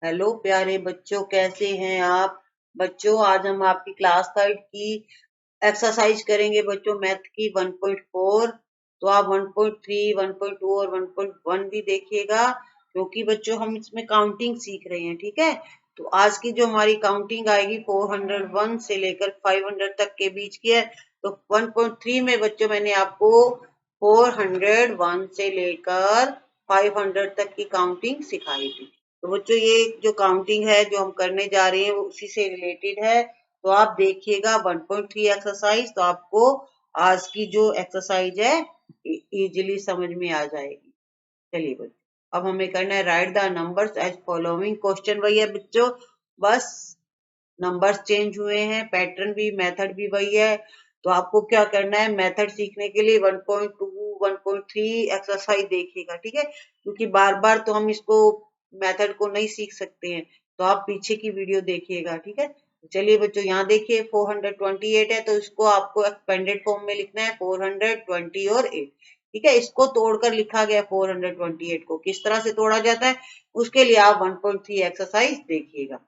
Hello प्यारे बच्चों, कैसे हैं आप बच्चों। आज हम आपकी क्लास 3 की एक्सरसाइज करेंगे बच्चों, मैथ की 1.4। तो आप 1.3, 1.2 और 1.1 भी देखिएगा, क्योंकि बच्चों हम इसमें काउंटिंग सीख रहे हैं। ठीक है, तो आज की जो हमारी काउंटिंग आएगी 401 से लेकर 500 तक के बीच की है। तो 1.3 में बच्चों मैंने आपको 401 से लेकर 500 तक की काउंटिंग सिखाई थी। तो बच्चों ये जो काउंटिंग है जो हम करने जा रहे हैं वो उसी से रिलेटेड है। तो आप देखिएगा 1.3 एक्सरसाइज, तो आपको आज की जो एक्सरसाइज है इजीली समझ में आ जाएगी। चलिए बच्चों, अब हमें करना है write the numbers as following. Question वही है बच्चों, बस नंबर्स चेंज हुए हैं, पैटर्न भी, मेथड भी वही है। तो आपको क्या करना है, मेथड सीखने के लिए 1.2, 1.3 एक्सरसाइज देखिएगा। ठीक है, क्योंकि बार बार तो हम इसको मेथड को नहीं सीख सकते हैं, तो आप पीछे की वीडियो देखिएगा। ठीक है, चलिए बच्चों यहाँ देखिए 428 है, तो इसको आपको एक्सपेंडेड फॉर्म में लिखना है 420 और 8। ठीक है, इसको तोड़कर लिखा गया 428 को किस तरह से तोड़ा जाता है, उसके लिए आप 1.3 एक्सरसाइज देखिएगा।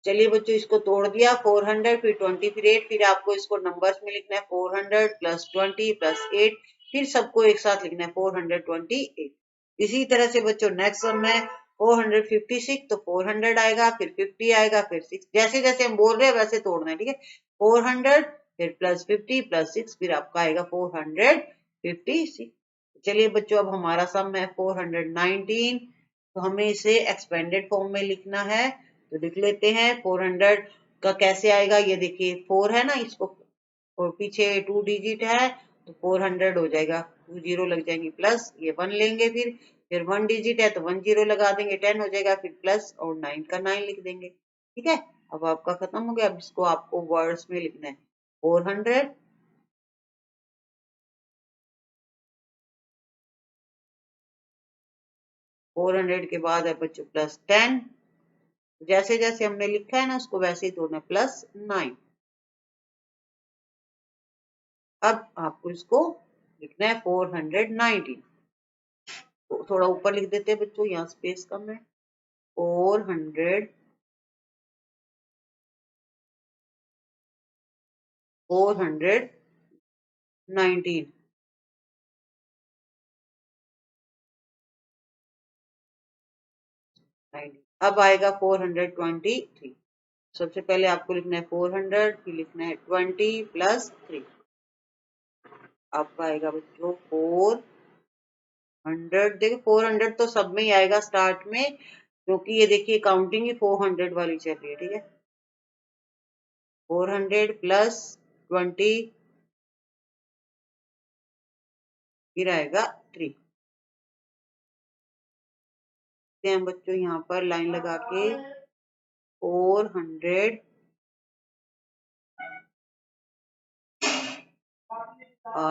चलिए बच्चों, इसको तोड़ दिया 400 फिर 20 फिर 8, फिर आपको इसको नंबर्स में लिखना है 400 प्लस 20 प्लस 8, फिर सबको एक साथ लिखना है 428। इसी तरह से बच्चों नेक्स्ट सम है 456, तो 400 आएगा, फिर 50 आएगा, फिर 6, जैसे जैसे हम बोल रहे हैं वैसे तोड़ना है। ठीक है, 400 फिर प्लस 50 प्लस 6, फिर आपका आएगा 456। चलिए बच्चों, अब हमारा सम है 419, तो हमें इसे एक्सपेंडेड फॉर्म में लिखना है। तो लिख लेते हैं 400 का कैसे आएगा, ये देखिए 4 है ना, इसको और पीछे 2 डिजिट है, तो 400 हो जाएगा, 2 जीरो लग जाएंगे, प्लस ये 1 लेंगे, फिर 1 डिजिट है तो 1 जीरो लगा देंगे, 10 हो जाएगा, फिर प्लस और 9 का 9 लिख देंगे। ठीक है, अब आपका खत्म हो गया। अब इसको आपको वर्ड्स में लिखना है 400 400 के बाद है बच्चों प्लस 10, जैसे जैसे हमने लिखा है ना उसको वैसे ही तोड़ना, प्लस 9। अब आपको इसको लिखना है 419, तो थोड़ा ऊपर लिख देते हैं बच्चों, यहाँ स्पेस कम है। 419, अब आएगा 423। सबसे पहले आपको लिखना है 400, फिर लिखना है 20 प्लस 3। आपका आएगा बच्चों 400। देखिए 400 तो सब में ही आएगा स्टार्ट में, क्योंकि ये देखिए काउंटिंग ही 400 वाली चल रही है। ठीक है, 400 प्लस 20, फिर आएगा 3। हैं बच्चों यहाँ पर लाइन लगा के 400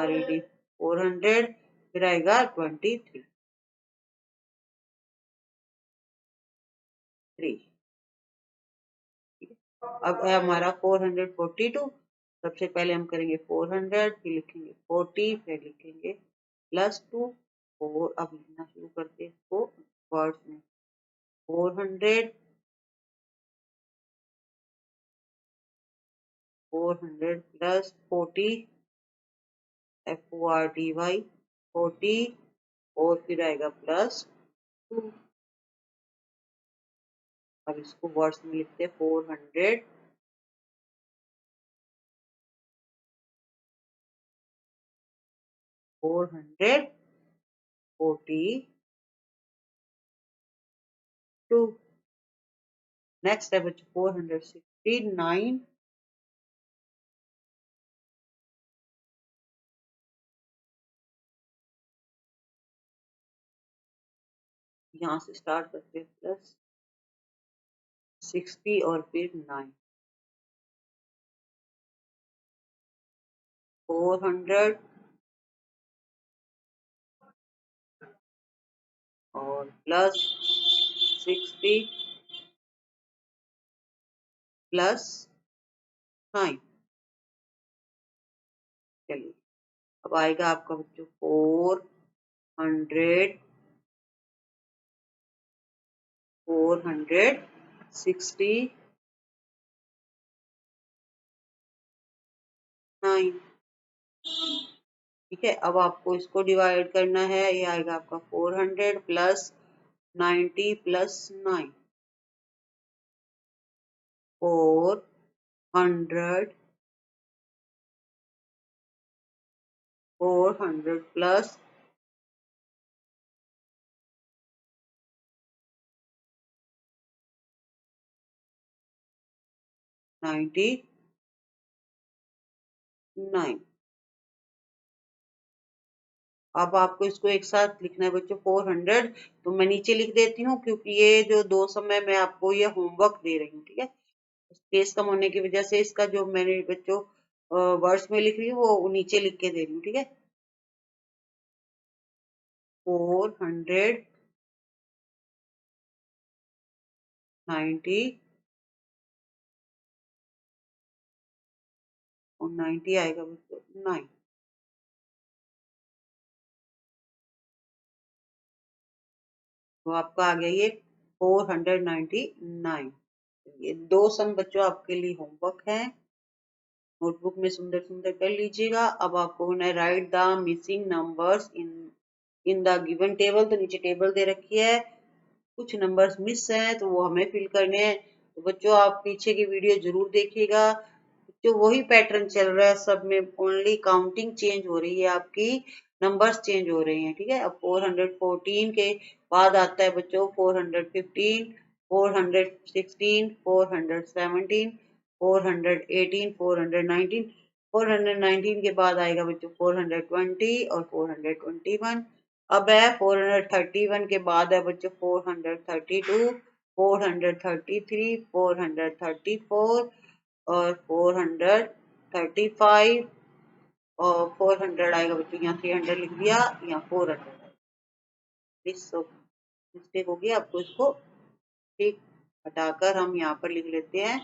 RED 400, फिर आएगा 23 3। अब है हमारा 442। सबसे पहले हम करेंगे 400, फिर लिखेंगे 40, फिर लिखेंगे प्लस 2, और अब लिखना शुरू करते हैं इसको वर्ड्स में 400 प्लस 40 FORTY 40, और फिर आएगा प्लस 2। अब इसको वर्ड्स में लिखते हैं 400 442। नेक्स्ट है बच्चों 469, यहाँ से स्टार्ट करते हैं प्लस 60 और फिर 9, 400 और प्लस 60 प्लस 9। चलिए, अब आएगा आपका बच्चों 440 469। ठीक है, अब आपको इसको डिवाइड करना है। ये आएगा आपका 400 प्लस 90 प्लस 9, 400 प्लस 99। अब आपको इसको एक साथ लिखना है बच्चों 400। तो मैं नीचे लिख देती हूँ क्योंकि ये जो दो समय मैं आपको ये होमवर्क दे रही हूँ। ठीक है, स्पेस कम होने की वजह से इसका जो मैंने बच्चों वर्ड्स में लिख रही हूँ वो नीचे लिख के दे रही हूँ। ठीक है, 490 और 90 आएगा बच्चों 9। तो आपका आ गया ये 499। ये दो सम बच्चों आपके लिए होमवर्क है, नोटबुक में सुंदर सुंदर कर लीजिएगा। अब आपको होना है write the missing numbers in the given table. तो नीचे टेबल दे रखी है, कुछ नंबर्स मिस हैं तो वो हमें फिल करने हैं। तो बच्चों आप पीछे की वीडियो जरूर देखिएगा, जो वही पैटर्न चल रहा है सब में, ओनली काउंटिंग चेंज हो रही है, आपकी नंबर्स चेंज हो रहे हैं। ठीक है, अब 414 के बाद आता है बच्चों 415, 416, 417, 418, 419। 419 के बाद आएगा बच्चों 420 और 421। अब है 431 के बाद है बच्चों 432, 433, 434 और 435 और 400 आएगा बच्चों। यहाँ 300 लिख दिया, यहाँ 400। इस मिस्टेक होगी, आपको इसको ठीक हटाकर हम यहाँ पर लिख लेते हैं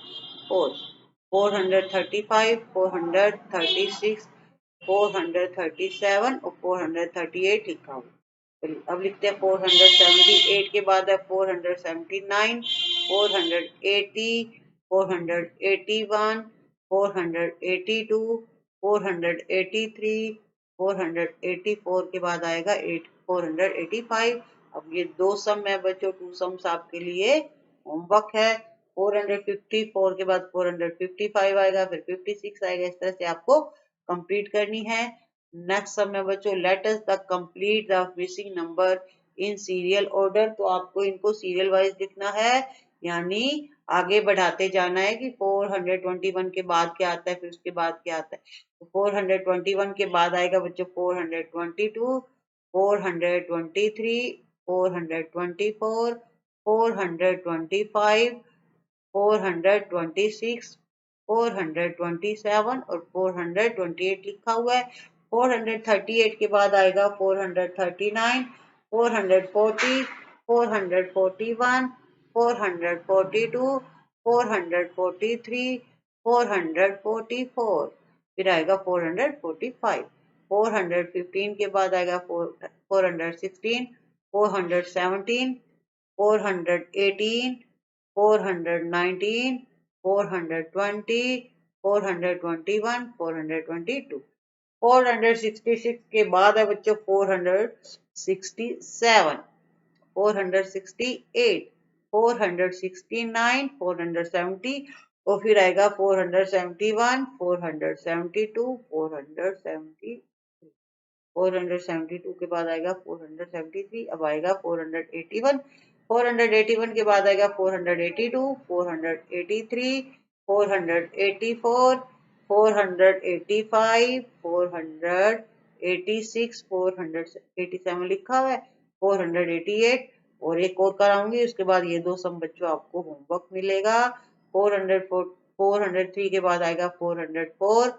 435, 436, 437 और 438 लिखा हुआ। चलिए अब लिखते हैं 478 के बाद है 479, 480, 481, 482, 483, 484 के बाद आएगा 485। अब ये दो सम है बच्चों, टू सम्स आपके लिए होमवर्क है। 454 के बाद 455 आएगा, फिर 56 आएगा, इस तरह से आपको कंप्लीट करनी है। नेक्स्ट सम है बच्चों let us the complete the missing number in serial order. तो आपको इनको सीरियल वाइज लिखना है, यानी आगे बढ़ाते जाना है कि 421 के बाद क्या आता है, फिर उसके बाद क्या आता है। तो 421 के बाद आएगा बच्चों 422, 423, 424, 425, 426, 427 और 428 लिखा हुआ है। 438 के बाद आएगा 439, 440, 441, 442, 443, 444, फिर आएगा 445। 415 के बाद आएगा 416, 417, 418, 419, 420, 421, 422। 466 के बाद है बच्चों 467, 468, 469, 470 और फिर आएगा 471, 472, 470, 472 के बाद आएगा 473। अब आएगा 481, 481 के बाद आएगा 482, 483, 484, 485, 486, 487 लिखा हुआ है, 488 और एक और कराऊंगी, उसके बाद ये दो सम बच्चों आपको होमवर्क मिलेगा। 403 के बाद आएगा 404,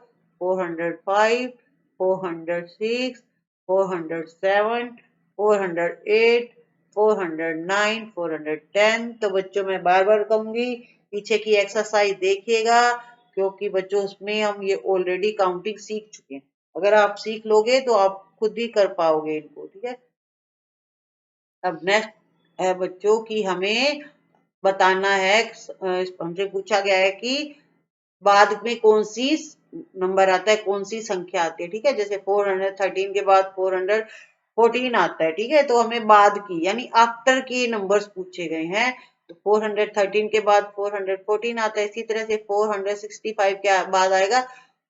405, 406, 407, 408, 409, 410। तो बच्चों मैं बार बार कहूंगी पीछे की एक्सरसाइज देखिएगा, क्योंकि बच्चों उसमें हम ये ऑलरेडी काउंटिंग सीख चुके हैं। अगर आप सीख लोगे तो आप खुद ही कर पाओगे इनको। ठीक है, अब नेक्स्ट है बच्चों की हमें बताना है, हमसे पूछा गया है कि बाद में कौन सी नंबर आता है, कौन सी संख्या आती है, ठीक है। जैसे 413 के बाद 414 आता है, ठीक है। तो हमें बाद की यानी आफ्टर के नंबर्स पूछे गए हैं। तो 413 के बाद 414 आता है। इसी तरह से 465 के बाद आएगा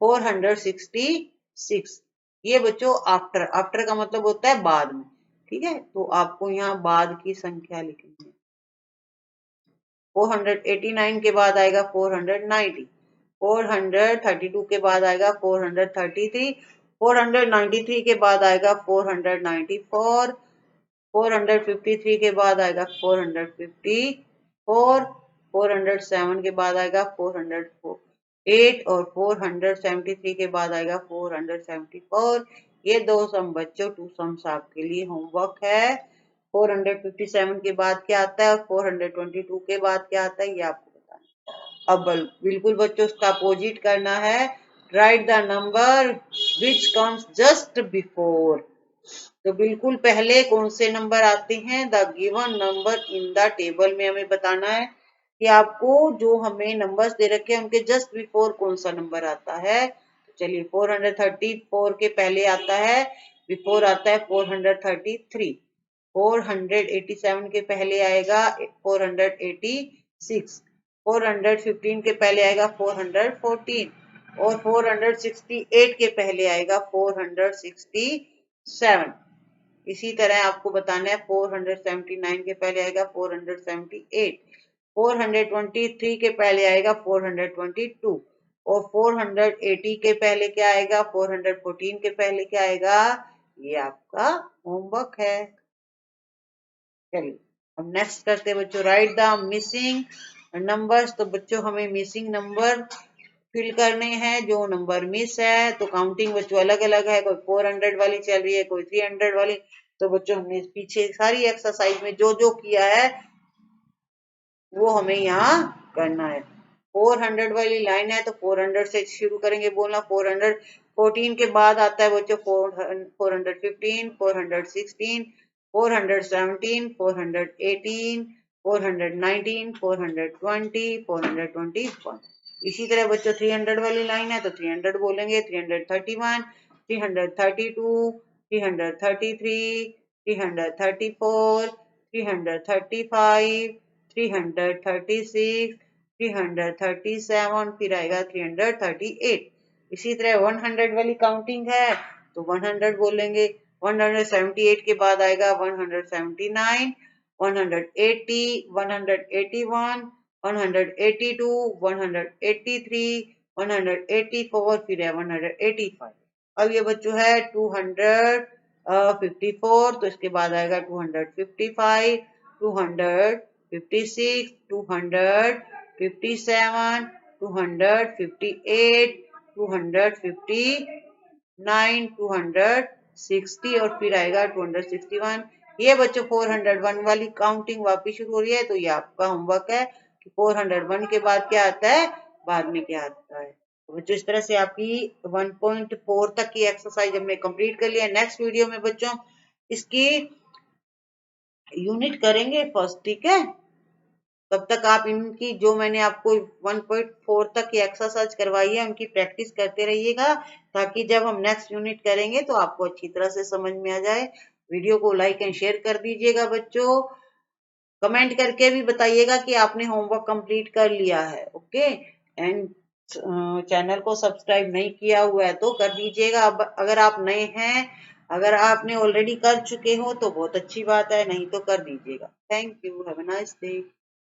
466। ये बच्चों आफ्टर, आफ्टर का मतलब होता है बाद में, ठीक है। तो आपको यहाँ बाद की संख्या लिखनी है। 489 के बाद आएगा 490, 432 के बाद आएगा 433, 493 के बाद आएगा 494, 453 के बाद आएगा 454, 407 के बाद आएगा 408 और 473 के बाद आएगा 474। ये दो सम बच्चों टू सम्स आपके लिए होमवर्क है। 457 के बाद क्या आता है और 422 के बाद क्या आता है ये आपको बताना है। अब बिल्कुल बच्चों उसका अपोजिट करना है। Write the number which comes just before. तो बिल्कुल पहले कौन से नंबर आते हैं, the given number in the table में हमें बताना है कि आपको जो हमें नंबर्स दे रखे हैं उनके जस्ट बिफोर कौन सा नंबर आता है। तो चलिए 434 के पहले आता है, बिफोर आता है 433। 487 के पहले आएगा 486, 415 के पहले आएगा 414 और 468 के पहले आएगा 467। इसी तरह आपको बताना है 479 के पहले आएगा 478, 423 के पहले आएगा 422 और 480 के पहले क्या आएगा, 414 के पहले क्या आएगा। ये आपका होमवर्क है। चलिए अब नेक्स्ट करते हैं बच्चों, राइट द मिसिंग नंबर्स। तो बच्चों हमें मिसिंग नंबर फिल करने हैं, जो नंबर मिस है। तो काउंटिंग बच्चों अलग अलग है, कोई 400 वाली चल रही है, कोई 300 वाली। तो बच्चों हमने पीछे सारी एक्सरसाइज में जो जो किया है वो हमें यहाँ करना है। 400 वाली लाइन है तो 400 से शुरू करेंगे बोलना। 414 के बाद आता है बच्चों 415, 416, 417, 418, 419, 420, 421। इसी तरह बच्चों 300 वाली लाइन है तो 300 बोलेंगे। 331, 332, 333, 334, 335, 336, 337, फिर आएगा 338। इसी तरह 100 वाली काउंटिंग है तो 100 बोलेंगे। 178 के बाद आएगा 179, 180, 181, 182, 183, 184, फिर है 185। अब ये बच्चों है 254, तो इसके बाद आएगा 255, 256, 257, 258, 259, 260 और फिर आएगा 261। ये बच्चों 401 वाली काउंटिंग वापिस शुरू हो रही है। तो ये आपका होमवर्क है कि 401 के बाद क्या आता है, बाद में क्या आता है। तो बच्चों इस तरह से आपकी 1.4 तक की एक्सरसाइज हमने कंप्लीट कर लिया। नेक्स्ट वीडियो में बच्चों इसकी यूनिट करेंगे फर्स्ट, ठीक है। तब तक आप इनकी जो मैंने आपको 1.4 तक की एक्सरसाइज करवाई है उनकी प्रैक्टिस करते रहिएगा, ताकि जब हम नेक्स्ट यूनिट करेंगे तो आपको अच्छी तरह से समझ में आ जाए। वीडियो को लाइक एंड शेयर कर दीजिएगा बच्चों। कमेंट करके भी बताइएगा कि आपने होमवर्क कंप्लीट कर लिया है, ओके। एंड चैनल को सब्सक्राइब नहीं किया हुआ है तो कर दीजिएगा। अब अगर आप नए हैं, अगर आपने ऑलरेडी कर चुके हो तो बहुत अच्छी बात है, नहीं तो कर दीजिएगा। Thank you, have a nice day.